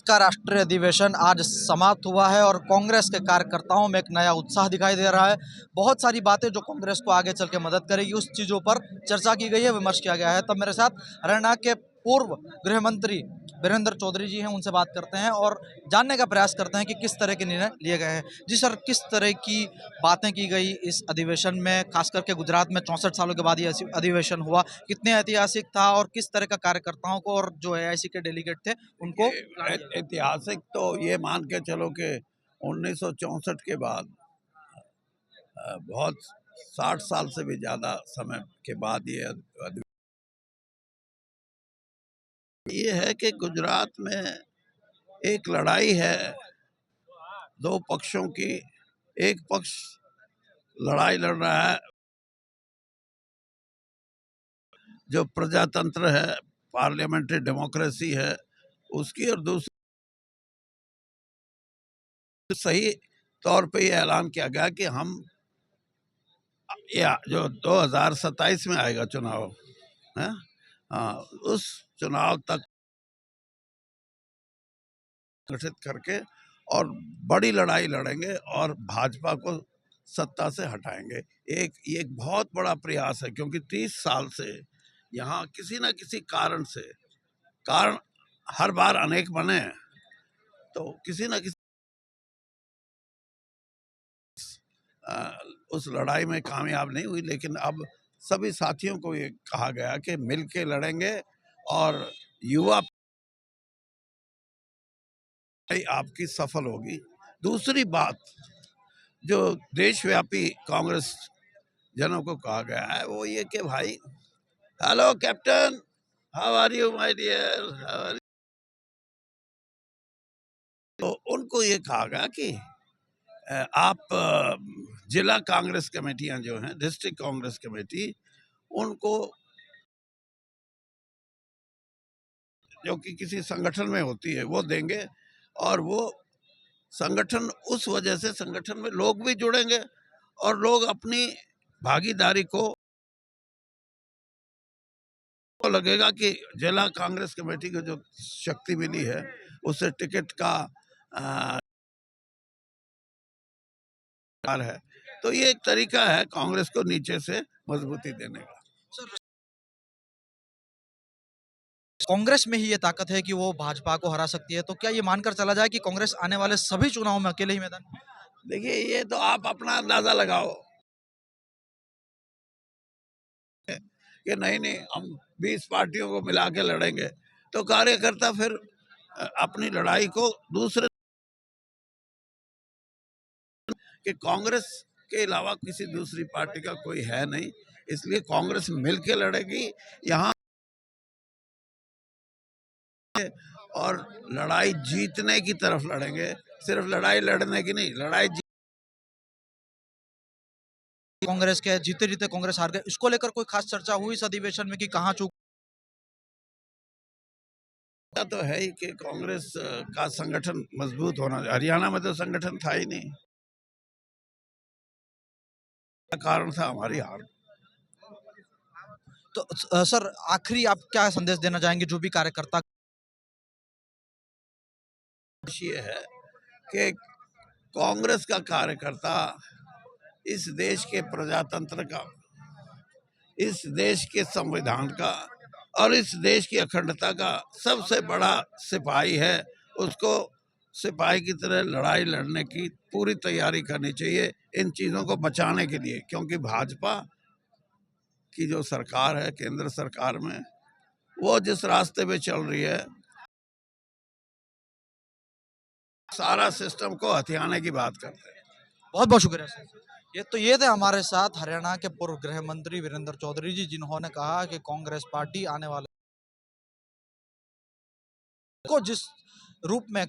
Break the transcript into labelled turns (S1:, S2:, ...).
S1: का राष्ट्रीय अधिवेशन आज समाप्त हुआ है और कांग्रेस के कार्यकर्ताओं में एक नया उत्साह दिखाई दे रहा है। बहुत सारी बातें जो कांग्रेस को आगे चल के मदद करेगी उस चीज़ों पर चर्चा की गई है, विमर्श किया गया है। तब मेरे साथ हरियाणा के पूर्व गृह मंत्री वीरेंद्र चौधरी जी हैं, उनसे बात करते हैं और जानने का प्रयास करते हैं कि किस तरह के निर्णय लिए गए हैं। जी सर, किस तरह की बातें की गई इस अधिवेशन में, खास करके गुजरात में 64 सालों के बाद ये अधिवेशन हुआ, कितने ऐतिहासिक था और किस तरह का कार्यकर्ताओं को और जो एआईसी के डेलीगेट थे उनको
S2: ऐतिहासिक तो ये मान के चलो कि 1964 के बाद बहुत 60 साल से भी ज्यादा समय के बाद ये है कि गुजरात में एक लड़ाई है दो पक्षों की। एक पक्ष लड़ाई लड़ रहा है जो प्रजातंत्र है, पार्लियामेंट्री डेमोक्रेसी है उसकी, और दूसरी सही तौर पे ये ऐलान किया गया कि हम या जो 2027 में आएगा चुनाव है, उस चुनाव तक गठित करके और बड़ी लड़ाई लड़ेंगे और भाजपा को सत्ता से हटाएंगे। एक बहुत बड़ा प्रयास है क्योंकि 30 साल से यहाँ किसी न किसी कारण हर बार अनेक बने, तो किसी न किसी उस लड़ाई में कामयाब नहीं हुई। लेकिन अब सभी साथियों को ये कहा गया कि मिलके लड़ेंगे और युवा आपकी सफल होगी। दूसरी बात जो देशव्यापी कांग्रेस जनों को कहा गया है वो ये कि भाई, hello captain, how are you my dear, तो उनको ये कहा गया कि आप जिला कांग्रेस कमेटियां जो हैं, डिस्ट्रिक्ट कांग्रेस कमेटी, उनको जो कि किसी संगठन में होती है वो देंगे और वो संगठन, उस वजह से संगठन में लोग भी जुड़ेंगे और लोग अपनी भागीदारी को लगेगा कि जिला कांग्रेस कमेटी को जो शक्ति मिली है उससे टिकट का है। तो ये एक तरीका है कांग्रेस को नीचे से मजबूती देने का।
S1: कांग्रेस में ही ये ताकत है कि वो भाजपा को हरा सकती है, तो क्या ये मानकर चला जाए कि कांग्रेस आने वाले सभी चुनाव में अकेले ही मैदान?
S2: देखिए, ये तो आप अपना अंदाजा लगाओ कि नहीं नहीं हम 20 पार्टियों को मिला के लड़ेंगे, तो कार्यकर्ता फिर अपनी लड़ाई को दूसरे कि कांग्रेस के अलावा किसी दूसरी पार्टी का कोई है नहीं, इसलिए कांग्रेस मिलके लड़ेगी यहाँ, और लड़ाई जीतने की तरफ लड़ेंगे, सिर्फ लड़ाई लड़ने की नहीं, लड़ाई
S1: कांग्रेस के जीते जीते कांग्रेस हार गए, इसको लेकर कोई खास चर्चा हुई इस अधिवेशन में कि कहाँ चूक?
S2: तो है ही कि कांग्रेस का संगठन मजबूत होना। हरियाणा में तो संगठन था ही नहीं, कारण था हमारी हार।
S1: तो सर, आखिरी आप क्या संदेश देना चाहेंगे जो भी कार्यकर्ता?
S2: ये है कि कांग्रेस का कार्यकर्ता इस देश के प्रजातंत्र का, इस देश के संविधान का और इस देश की अखंडता का सबसे बड़ा सिपाही है। उसको सिपाही की तरह लड़ाई लड़ने की पूरी तैयारी करनी चाहिए इन चीज़ों को बचाने के लिए, क्योंकि भाजपा की जो सरकार है केंद्र सरकार में, वो जिस रास्ते पे चल रही है, सारा सिस्टम को हथियाने की बात करते हैं।
S1: बहुत बहुत शुक्रिया सर। ये थे हमारे साथ हरियाणा के पूर्व गृह मंत्री वीरेंद्र चौधरी जी, जिन्होंने कहा कि कांग्रेस पार्टी आने वाले को जिस रूप में